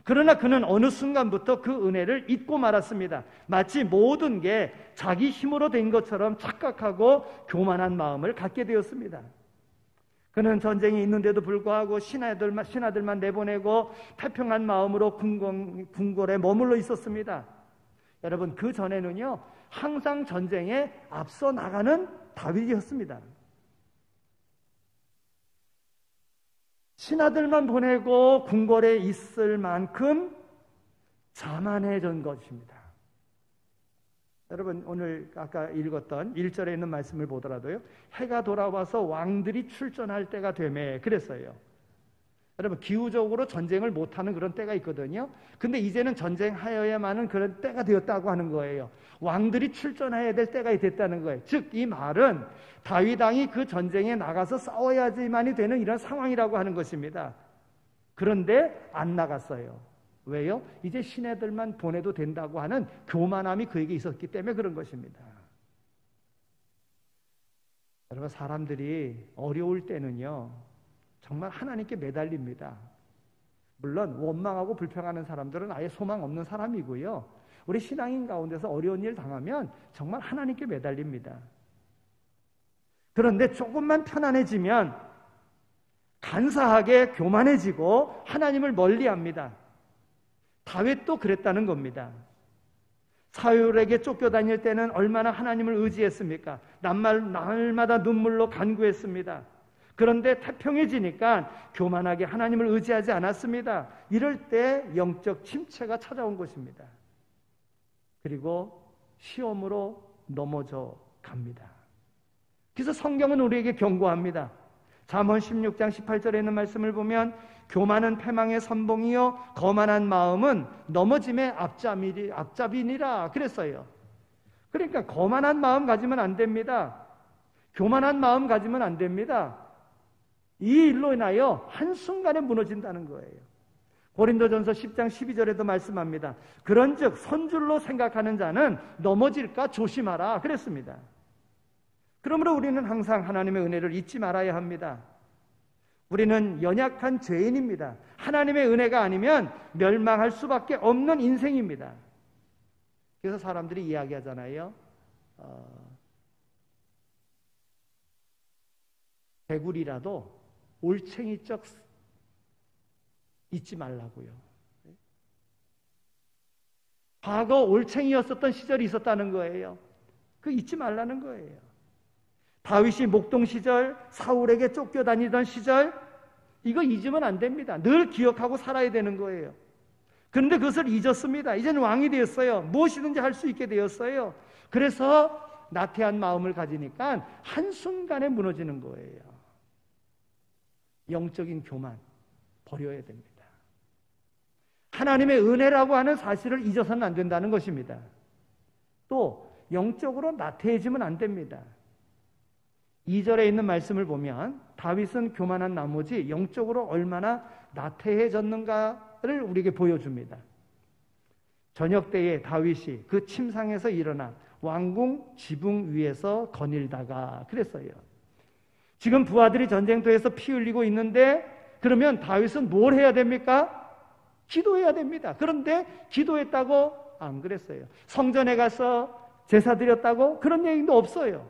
그러나 그는 어느 순간부터 그 은혜를 잊고 말았습니다. 마치 모든 게 자기 힘으로 된 것처럼 착각하고 교만한 마음을 갖게 되었습니다. 그는 전쟁이 있는데도 불구하고 신하들만 내보내고 태평한 마음으로 궁궐에 머물러 있었습니다. 여러분, 그 전에는요, 항상 전쟁에 앞서 나가는 다윗이었습니다. 신하들만 보내고 궁궐에 있을 만큼 자만해진 것입니다. 여러분, 오늘 아까 읽었던 1절에 있는 말씀을 보더라도요, 해가 돌아와서 왕들이 출전할 때가 되매 그랬어요. 여러분, 기후적으로 전쟁을 못하는 그런 때가 있거든요. 근데 이제는 전쟁하여야만은 그런 때가 되었다고 하는 거예요. 왕들이 출전해야 될 때가 됐다는 거예요. 즉, 이 말은 다윗 왕이 그 전쟁에 나가서 싸워야지만이 되는 이런 상황이라고 하는 것입니다. 그런데 안 나갔어요. 왜요? 이제 신하들만 보내도 된다고 하는 교만함이 그에게 있었기 때문에 그런 것입니다. 여러분, 사람들이 어려울 때는요, 정말 하나님께 매달립니다. 물론 원망하고 불평하는 사람들은 아예 소망 없는 사람이고요. 우리 신앙인 가운데서 어려운 일 당하면 정말 하나님께 매달립니다. 그런데 조금만 편안해지면 간사하게 교만해지고 하나님을 멀리합니다. 다윗도 그랬다는 겁니다. 사울에게 쫓겨다닐 때는 얼마나 하나님을 의지했습니까? 날마다 눈물로 간구했습니다. 그런데 태평해지니까 교만하게 하나님을 의지하지 않았습니다. 이럴 때 영적 침체가 찾아온 것입니다. 그리고 시험으로 넘어져 갑니다. 그래서 성경은 우리에게 경고합니다. 잠언 16장 18절에 있는 말씀을 보면 교만은 패망의 선봉이요 거만한 마음은 넘어짐의 앞잡이니라 그랬어요. 그러니까 거만한 마음 가지면 안 됩니다. 교만한 마음 가지면 안 됩니다. 이 일로 인하여 한순간에 무너진다는 거예요. 고린도전서 10장 12절에도 말씀합니다. 그런즉 선줄로 생각하는 자는 넘어질까 조심하라 그랬습니다. 그러므로 우리는 항상 하나님의 은혜를 잊지 말아야 합니다. 우리는 연약한 죄인입니다. 하나님의 은혜가 아니면 멸망할 수밖에 없는 인생입니다. 그래서 사람들이 이야기하잖아요. 개구리라도 올챙이적 잊지 말라고요. 과거 올챙이였었던 시절이 있었다는 거예요. 그 잊지 말라는 거예요. 다윗이 목동 시절, 사울에게 쫓겨다니던 시절, 이거 잊으면 안 됩니다. 늘 기억하고 살아야 되는 거예요. 그런데 그것을 잊었습니다. 이제는 왕이 되었어요. 무엇이든지 할 수 있게 되었어요. 그래서 나태한 마음을 가지니까 한순간에 무너지는 거예요. 영적인 교만 버려야 됩니다. 하나님의 은혜라고 하는 사실을 잊어서는 안 된다는 것입니다. 또 영적으로 나태해지면 안 됩니다. 2절에 있는 말씀을 보면 다윗은 교만한 나머지 영적으로 얼마나 나태해졌는가를 우리에게 보여줍니다. 저녁 때에 다윗이 그 침상에서 일어나 왕궁 지붕 위에서 거닐다가 그랬어요. 지금 부하들이 전쟁터에서 피 흘리고 있는데 그러면 다윗은 뭘 해야 됩니까? 기도해야 됩니다. 그런데 기도했다고 안 그랬어요. 성전에 가서 제사 드렸다고 그런 얘기도 없어요.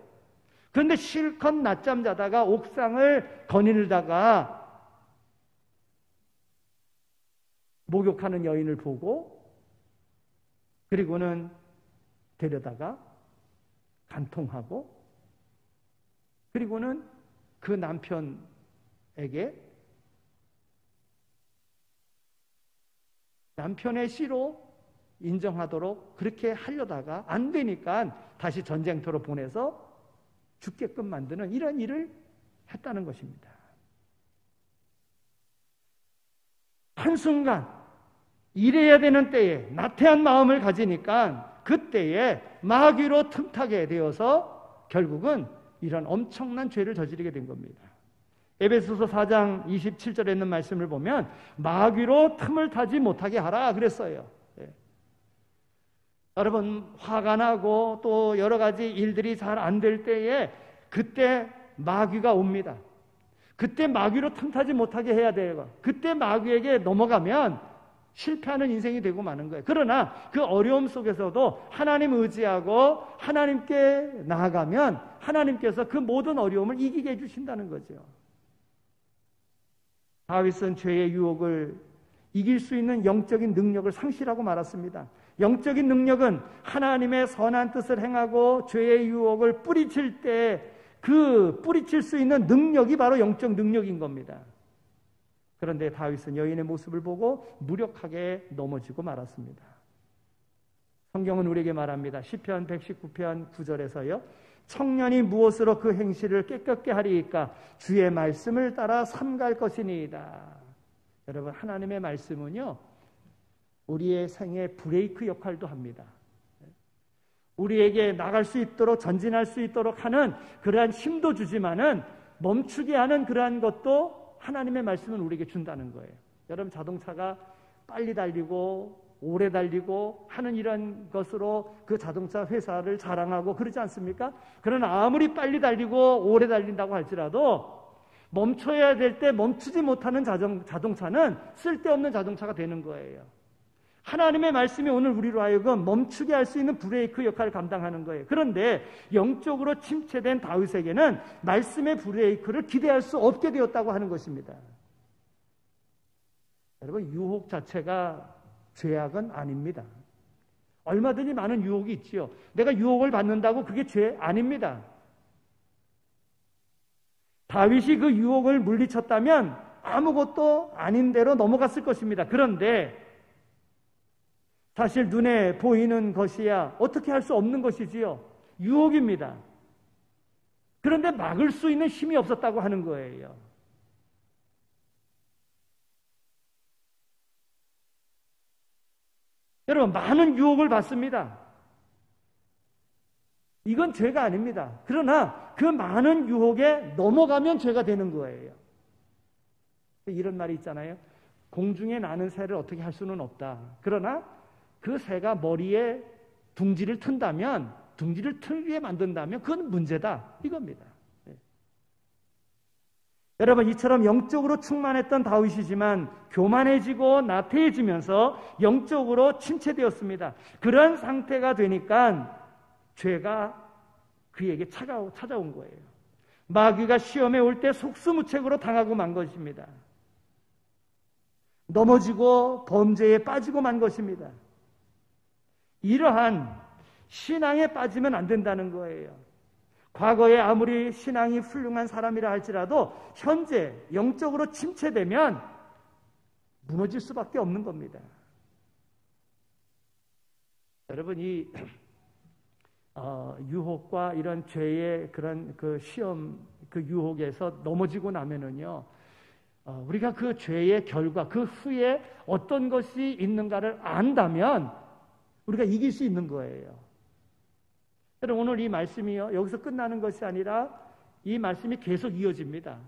그런데 실컷 낮잠 자다가 옥상을 거닐다가 목욕하는 여인을 보고 그리고는 데려다가 간통하고 그리고는 그 남편에게 남편의 시로 인정하도록 그렇게 하려다가 안 되니까 다시 전쟁터로 보내서 죽게끔 만드는 이런 일을 했다는 것입니다. 한순간 일해야 되는 때에 나태한 마음을 가지니까 그때에 마귀로 틈타게 되어서 결국은 이런 엄청난 죄를 저지르게 된 겁니다. 에베소서 4장 27절에 있는 말씀을 보면 마귀로 틈을 타지 못하게 하라 그랬어요. 여러분 화가 나고 또 여러 가지 일들이 잘 안 될 때에 그때 마귀가 옵니다. 그때 마귀로 틈타지 못하게 해야 돼요. 그때 마귀에게 넘어가면 실패하는 인생이 되고 마는 거예요. 그러나 그 어려움 속에서도 하나님 의지하고 하나님께 나아가면 하나님께서 그 모든 어려움을 이기게 해주신다는 거죠. 다윗은 죄의 유혹을 이길 수 있는 영적인 능력을 상실하고 말았습니다. 영적인 능력은 하나님의 선한 뜻을 행하고 죄의 유혹을 뿌리칠 때 그 뿌리칠 수 있는 능력이 바로 영적 능력인 겁니다. 그런데 다윗은 여인의 모습을 보고 무력하게 넘어지고 말았습니다. 성경은 우리에게 말합니다. 시편 119편 9절에서요. 청년이 무엇으로 그 행실을 깨끗게 하리이까? 주의 말씀을 따라 삼갈 것이니이다. 여러분, 하나님의 말씀은요, 우리의 생애 브레이크 역할도 합니다. 우리에게 나갈 수 있도록, 전진할 수 있도록 하는 그러한 힘도 주지만은 멈추게 하는 그러한 것도 하나님의 말씀은 우리에게 준다는 거예요. 여러분, 자동차가 빨리 달리고 오래 달리고 하는 이런 것으로 그 자동차 회사를 자랑하고 그러지 않습니까? 그러나 아무리 빨리 달리고 오래 달린다고 할지라도 멈춰야 될 때 멈추지 못하는 자동차는 쓸데없는 자동차가 되는 거예요. 하나님의 말씀이 오늘 우리로 하여금 멈추게 할 수 있는 브레이크 역할을 감당하는 거예요. 그런데 영적으로 침체된 다윗에게는 말씀의 브레이크를 기대할 수 없게 되었다고 하는 것입니다. 여러분, 유혹 자체가 죄악은 아닙니다. 얼마든지 많은 유혹이 있지요. 내가 유혹을 받는다고 그게 죄 아닙니다. 다윗이 그 유혹을 물리쳤다면 아무것도 아닌 대로 넘어갔을 것입니다. 그런데 사실 눈에 보이는 것이야 어떻게 할 수 없는 것이지요. 유혹입니다. 그런데 막을 수 있는 힘이 없었다고 하는 거예요. 여러분, 많은 유혹을 받습니다. 이건 죄가 아닙니다. 그러나 그 많은 유혹에 넘어가면 죄가 되는 거예요. 이런 말이 있잖아요. 공중에 나는 새를 어떻게 할 수는 없다. 그러나 그 새가 머리에 둥지를 튼다면, 둥지를 틀게 만든다면 그건 문제다. 이겁니다. 여러분, 이처럼 영적으로 충만했던 다윗이지만 교만해지고 나태해지면서 영적으로 침체되었습니다. 그런 상태가 되니까 죄가 그에게 찾아온 거예요. 마귀가 시험에 올 때 속수무책으로 당하고 만 것입니다. 넘어지고 범죄에 빠지고 만 것입니다. 이러한 신앙에 빠지면 안 된다는 거예요. 과거에 아무리 신앙이 훌륭한 사람이라 할지라도 현재 영적으로 침체되면 무너질 수밖에 없는 겁니다. 여러분, 이 유혹과 이런 죄의 그런 그 시험, 그 유혹에서 넘어지고 나면은요, 우리가 그 죄의 결과, 그 후에 어떤 것이 있는가를 안다면 우리가 이길 수 있는 거예요. 여러분, 오늘 이 말씀이요, 여기서 끝나는 것이 아니라 이 말씀이 계속 이어집니다.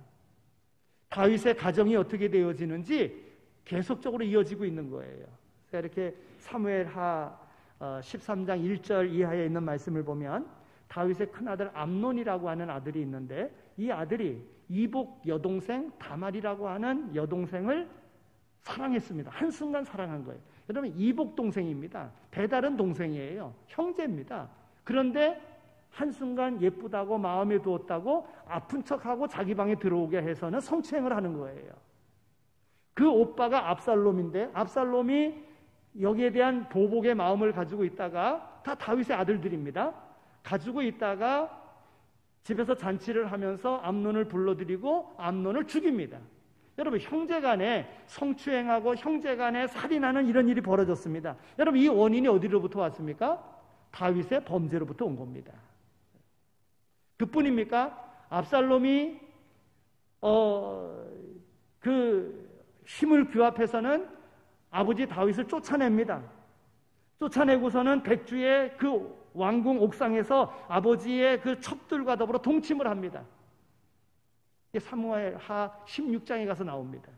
다윗의 가정이 어떻게 되어지는지 계속적으로 이어지고 있는 거예요. 이렇게 사무엘하 13장 1절 이하에 있는 말씀을 보면 다윗의 큰아들 암논이라고 하는 아들이 있는데 이 아들이 이복 여동생 다말이라고 하는 여동생을 사랑했습니다. 한순간 사랑한 거예요. 여러분, 이복 동생입니다. 배다른 동생이에요. 형제입니다. 그런데 한순간 예쁘다고 마음에 두었다고 아픈 척하고 자기 방에 들어오게 해서는 성추행을 하는 거예요. 그 오빠가 압살롬인데 압살롬이 여기에 대한 보복의 마음을 가지고 있다가 다 다윗의 아들들입니다. 가지고 있다가 집에서 잔치를 하면서 암논을 불러들이고 암논을 죽입니다. 여러분, 형제간에 성추행하고 형제간에 살인하는 이런 일이 벌어졌습니다. 여러분, 이 원인이 어디로부터 왔습니까? 다윗의 범죄로부터 온 겁니다. 그뿐입니까? 압살롬이 그 힘을 규합해서는 아버지 다윗을 쫓아냅니다. 쫓아내고서는 백주의 그 왕궁 옥상에서 아버지의 그 첩들과 더불어 동침을 합니다. 이게 사무엘하 16장에 가서 나옵니다.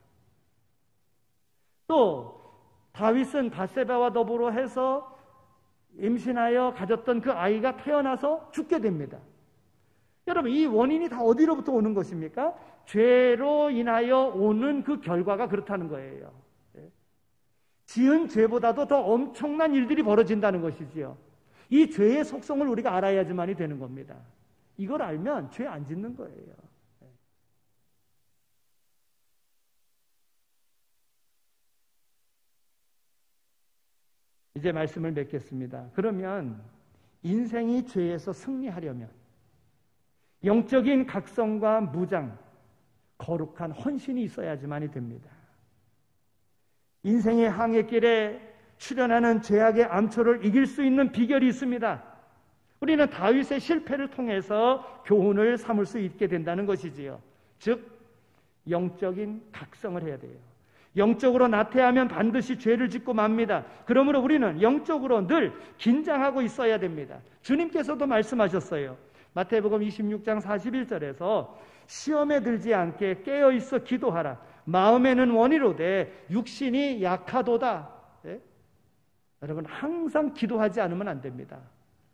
또 다윗은 밧세바와 더불어 해서 임신하여 가졌던 그 아이가 태어나서 죽게 됩니다. 여러분, 이 원인이 다 어디로부터 오는 것입니까? 죄로 인하여 오는 그 결과가 그렇다는 거예요. 지은 죄보다도 더 엄청난 일들이 벌어진다는 것이지요. 이 죄의 속성을 우리가 알아야지만이 되는 겁니다. 이걸 알면 죄 안 짓는 거예요. 이제 말씀을 맺겠습니다. 그러면 인생이 죄에서 승리하려면 영적인 각성과 무장, 거룩한 헌신이 있어야지만이 됩니다. 인생의 항해길에 출현하는 죄악의 암초를 이길 수 있는 비결이 있습니다. 우리는 다윗의 실패를 통해서 교훈을 삼을 수 있게 된다는 것이지요. 즉, 영적인 각성을 해야 돼요. 영적으로 나태하면 반드시 죄를 짓고 맙니다. 그러므로 우리는 영적으로 늘 긴장하고 있어야 됩니다. 주님께서도 말씀하셨어요. 마태복음 26장 41절에서 시험에 들지 않게 깨어있어 기도하라. 마음에는 원이로되 육신이 약하도다. 예? 여러분 항상 기도하지 않으면 안 됩니다.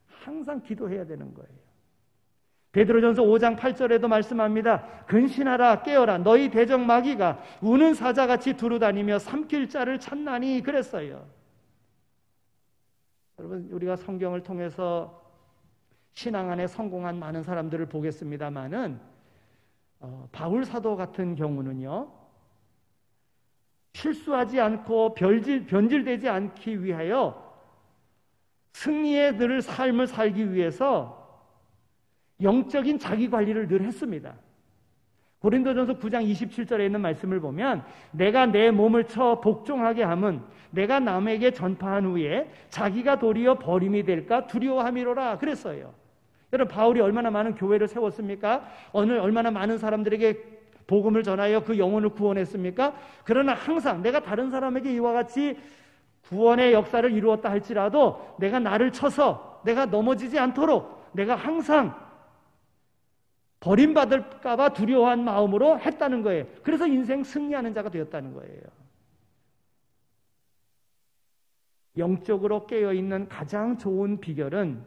항상 기도해야 되는 거예요. 베드로전서 5장 8절에도 말씀합니다. 근신하라 깨어라 너희 대적 마귀가 우는 사자같이 두루다니며 삼킬 자를 찾나니 그랬어요. 여러분 우리가 성경을 통해서 신앙 안에 성공한 많은 사람들을 보겠습니다마는 바울 사도 같은 경우는요. 실수하지 않고 변질되지 않기 위하여 승리의 늘 삶을 살기 위해서 영적인 자기 관리를 늘 했습니다. 고린도전서 9장 27절에 있는 말씀을 보면 내가 내 몸을 쳐 복종하게 함은 내가 남에게 전파한 후에 자기가 도리어 버림이 될까 두려워함이로라 그랬어요. 여러분 바울이 얼마나 많은 교회를 세웠습니까? 얼마나 많은 사람들에게 복음을 전하여 그 영혼을 구원했습니까? 그러나 항상 내가 다른 사람에게 이와 같이 구원의 역사를 이루었다 할지라도 내가 나를 쳐서 내가 넘어지지 않도록 내가 항상 버림받을까 봐 두려워한 마음으로 했다는 거예요. 그래서 인생 승리하는 자가 되었다는 거예요. 영적으로 깨어있는 가장 좋은 비결은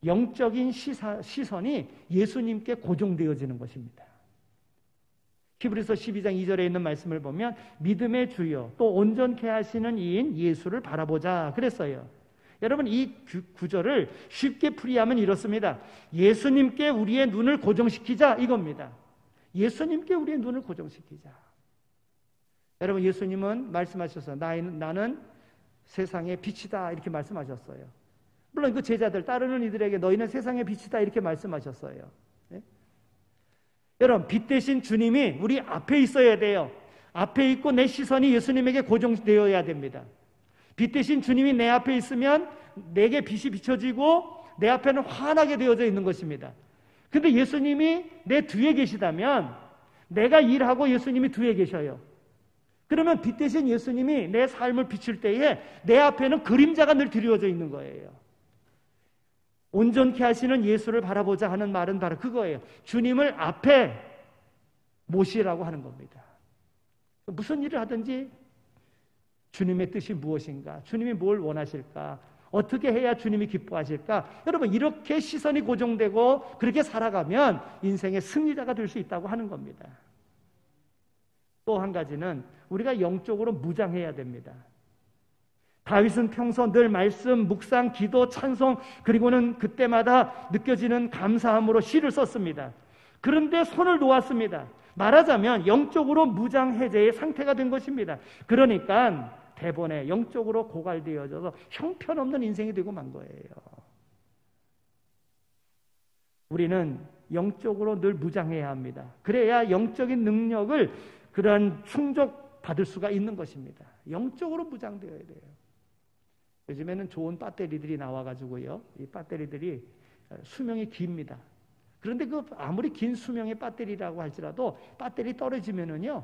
영적인 시선이 예수님께 고정되어지는 것입니다. 히브리서 12장 2절에 있는 말씀을 보면 믿음의 주여 또 온전케 하시는 이인 예수를 바라보자 그랬어요. 여러분 이 구절을 쉽게 풀이하면 이렇습니다. 예수님께 우리의 눈을 고정시키자 이겁니다. 예수님께 우리의 눈을 고정시키자. 여러분 예수님은 말씀하셨어요. 나는 세상의 빛이다 이렇게 말씀하셨어요. 물론 그 제자들 따르는 이들에게 너희는 세상의 빛이다 이렇게 말씀하셨어요. 네? 여러분 빛 대신 주님이 우리 앞에 있어야 돼요. 앞에 있고 내 시선이 예수님에게 고정되어야 됩니다. 빛 대신 주님이 내 앞에 있으면 내게 빛이 비춰지고 내 앞에는 환하게 되어져 있는 것입니다. 근데 예수님이 내 뒤에 계시다면 내가 일하고 예수님이 뒤에 계셔요. 그러면 빛 대신 예수님이 내 삶을 비출 때에 내 앞에는 그림자가 늘 드리워져 있는 거예요. 온전케 하시는 예수를 바라보자 하는 말은 바로 그거예요. 주님을 앞에 모시라고 하는 겁니다. 무슨 일을 하든지 주님의 뜻이 무엇인가? 주님이 뭘 원하실까? 어떻게 해야 주님이 기뻐하실까? 여러분 이렇게 시선이 고정되고 그렇게 살아가면 인생의 승리자가 될 수 있다고 하는 겁니다. 또 한 가지는 우리가 영적으로 무장해야 됩니다. 다윗은 평소 늘 말씀, 묵상, 기도, 찬송 그리고는 그때마다 느껴지는 감사함으로 시를 썼습니다. 그런데 손을 놓았습니다. 말하자면 영적으로 무장해제의 상태가 된 것입니다. 그러니까 대본에 영적으로 고갈되어져서 형편없는 인생이 되고 만 거예요. 우리는 영적으로 늘 무장해야 합니다. 그래야 영적인 능력을 그런 충족받을 수가 있는 것입니다. 영적으로 무장되어야 돼요. 요즘에는 좋은 배터리들이 나와가지고요. 이 배터리들이 수명이 깁니다. 그런데 그 아무리 긴 수명의 배터리라고 할지라도 배터리 떨어지면은요,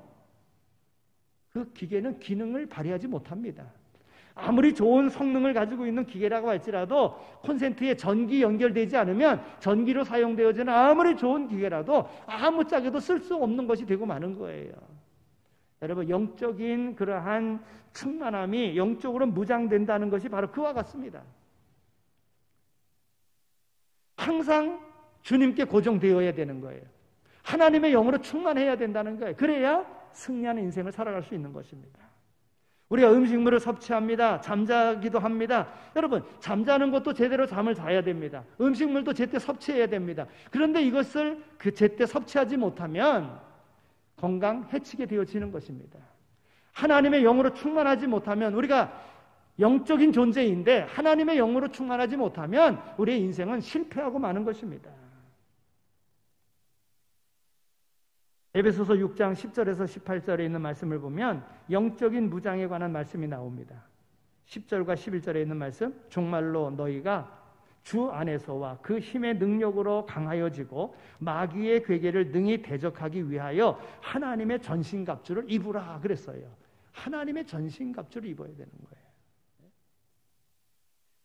그 기계는 기능을 발휘하지 못합니다. 아무리 좋은 성능을 가지고 있는 기계라고 할지라도 콘센트에 전기 연결되지 않으면 전기로 사용되어지는 아무리 좋은 기계라도 아무짝에도 쓸 수 없는 것이 되고 마는 거예요. 여러분 영적인 그러한 충만함이 영적으로 무장된다는 것이 바로 그와 같습니다. 항상 주님께 고정되어야 되는 거예요. 하나님의 영으로 충만해야 된다는 거예요. 그래야 승리하는 인생을 살아갈 수 있는 것입니다. 우리가 음식물을 섭취합니다. 잠자기도 합니다. 여러분 잠자는 것도 제대로 잠을 자야 됩니다. 음식물도 제때 섭취해야 됩니다. 그런데 이것을 제때 섭취하지 못하면 건강 해치게 되어지는 것입니다. 하나님의 영으로 충만하지 못하면 우리가 영적인 존재인데 하나님의 영으로 충만하지 못하면 우리의 인생은 실패하고 마는 것입니다. 에베소서 6장 10절에서 18절에 있는 말씀을 보면 영적인 무장에 관한 말씀이 나옵니다. 10절과 11절에 있는 말씀, 정말로 너희가 주 안에서와 그 힘의 능력으로 강하여지고 마귀의 괴계를 능히 대적하기 위하여 하나님의 전신갑주를 입으라 그랬어요. 하나님의 전신갑주를 입어야 되는 거예요.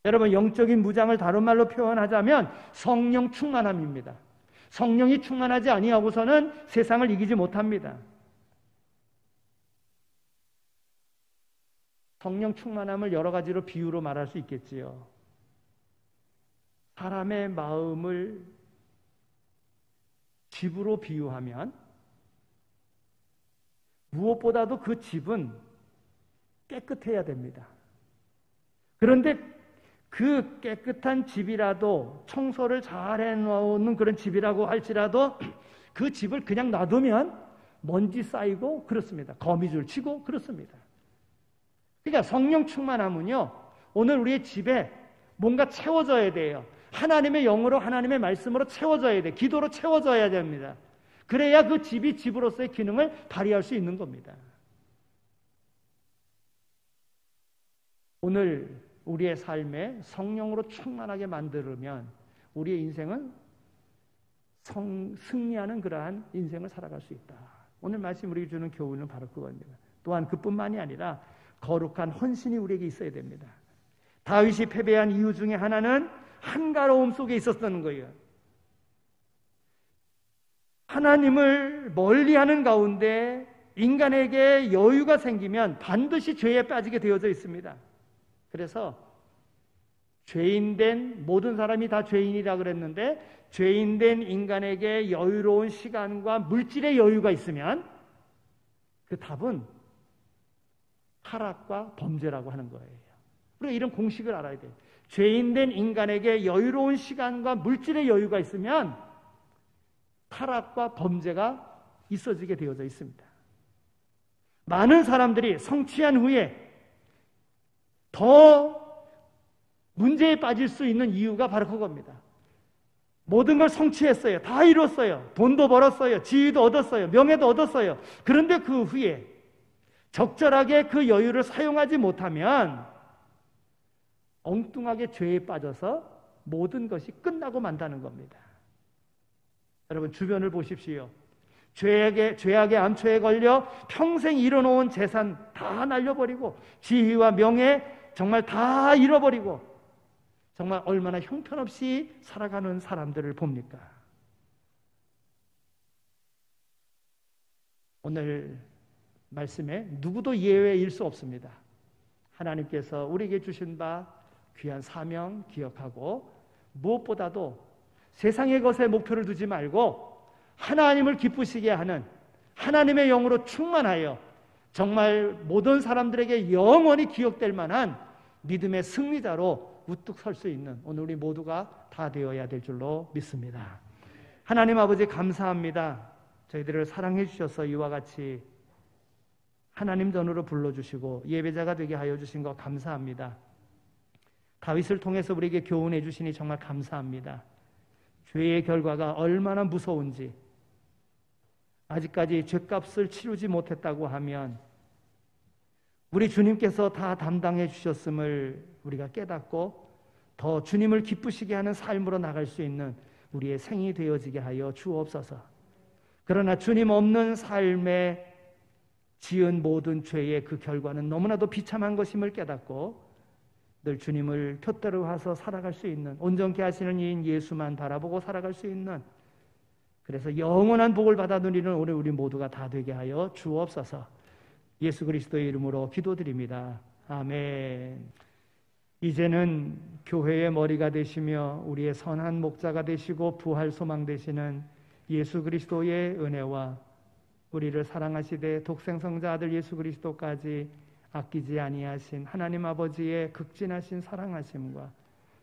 여러분, 영적인 무장을 다른 말로 표현하자면 성령 충만함입니다. 성령이 충만하지 아니하고서는 세상을 이기지 못합니다. 성령 충만함을 여러 가지로 비유로 말할 수 있겠지요. 사람의 마음을 집으로 비유하면 무엇보다도 그 집은 깨끗해야 됩니다. 그런데 그 깨끗한 집이라도 청소를 잘 해놓는 그런 집이라고 할지라도 그 집을 그냥 놔두면 먼지 쌓이고 그렇습니다. 거미줄 치고 그렇습니다. 그러니까 성령 충만함은요, 오늘 우리의 집에 뭔가 채워져야 돼요. 하나님의 영으로, 하나님의 말씀으로 채워져야 돼요. 기도로 채워져야 됩니다. 그래야 그 집이 집으로서의 기능을 발휘할 수 있는 겁니다. 오늘 우리의 삶에 성령으로 충만하게 만들면 우리의 인생은 승리하는 그러한 인생을 살아갈 수 있다. 오늘 말씀 우리에게 주는 교훈은 바로 그겁니다. 또한 그뿐만이 아니라 거룩한 헌신이 우리에게 있어야 됩니다. 다윗이 패배한 이유 중에 하나는 한가로움 속에 있었던 거예요. 하나님을 멀리하는 가운데 인간에게 여유가 생기면 반드시 죄에 빠지게 되어져 있습니다. 그래서 죄인된 모든 사람이 다 죄인이라 그랬는데 죄인된 인간에게 여유로운 시간과 물질의 여유가 있으면 그 답은 타락과 범죄라고 하는 거예요. 우리가 이런 공식을 알아야 돼요. 죄인된 인간에게 여유로운 시간과 물질의 여유가 있으면 타락과 범죄가 있어지게 되어져 있습니다. 많은 사람들이 성취한 후에 더 문제에 빠질 수 있는 이유가 바로 그겁니다. 모든 걸 성취했어요. 다 이뤘어요. 돈도 벌었어요. 지위도 얻었어요. 명예도 얻었어요. 그런데 그 후에 적절하게 그 여유를 사용하지 못하면 엉뚱하게 죄에 빠져서 모든 것이 끝나고 만다는 겁니다. 여러분, 주변을 보십시오. 죄악의 암초에 걸려 평생 이뤄놓은 재산 다 날려버리고 지위와 명예 정말 다 잃어버리고 정말 얼마나 형편없이 살아가는 사람들을 봅니까? 오늘 말씀에 누구도 예외일 수 없습니다. 하나님께서 우리에게 주신 바 귀한 사명 기억하고 무엇보다도 세상의 것에 목표를 두지 말고 하나님을 기쁘시게 하는 하나님의 영으로 충만하여 정말 모든 사람들에게 영원히 기억될 만한 믿음의 승리자로 우뚝 설 수 있는 오늘 우리 모두가 다 되어야 될 줄로 믿습니다. 하나님 아버지 감사합니다. 저희들을 사랑해 주셔서 이와 같이 하나님 전으로 불러주시고 예배자가 되게 하여 주신 것 감사합니다. 다윗을 통해서 우리에게 교훈해 주시니 정말 감사합니다. 죄의 결과가 얼마나 무서운지 아직까지 죄값을 치르지 못했다고 하면 우리 주님께서 다 담당해 주셨음을 우리가 깨닫고 더 주님을 기쁘시게 하는 삶으로 나갈 수 있는 우리의 생이 되어지게 하여 주옵소서. 그러나 주님 없는 삶에 지은 모든 죄의 그 결과는 너무나도 비참한 것임을 깨닫고 늘 주님을 푯대로 와서 살아갈 수 있는 온전케 하시는 이인 예수만 바라보고 살아갈 수 있는 그래서 영원한 복을 받아 누리는 오늘 우리 모두가 다 되게 하여 주옵소서. 예수 그리스도의 이름으로 기도드립니다. 아멘. 이제는 교회의 머리가 되시며 우리의 선한 목자가 되시고 부활 소망 되시는 예수 그리스도의 은혜와 우리를 사랑하시되 독생성자 아들 예수 그리스도까지 아끼지 아니하신 하나님 아버지의 극진하신 사랑하심과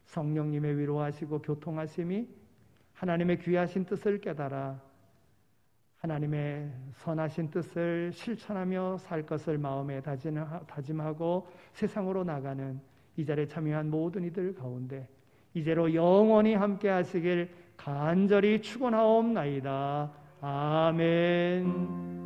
성령님의 위로하시고 교통하심이 하나님의 귀하신 뜻을 깨달아 하나님의 선하신 뜻을 실천하며 살 것을 마음에 다짐하고 세상으로 나가는 이 자리에 참여한 모든 이들 가운데 이제로 영원히 함께 하시길 간절히 축원하옵나이다. 아멘.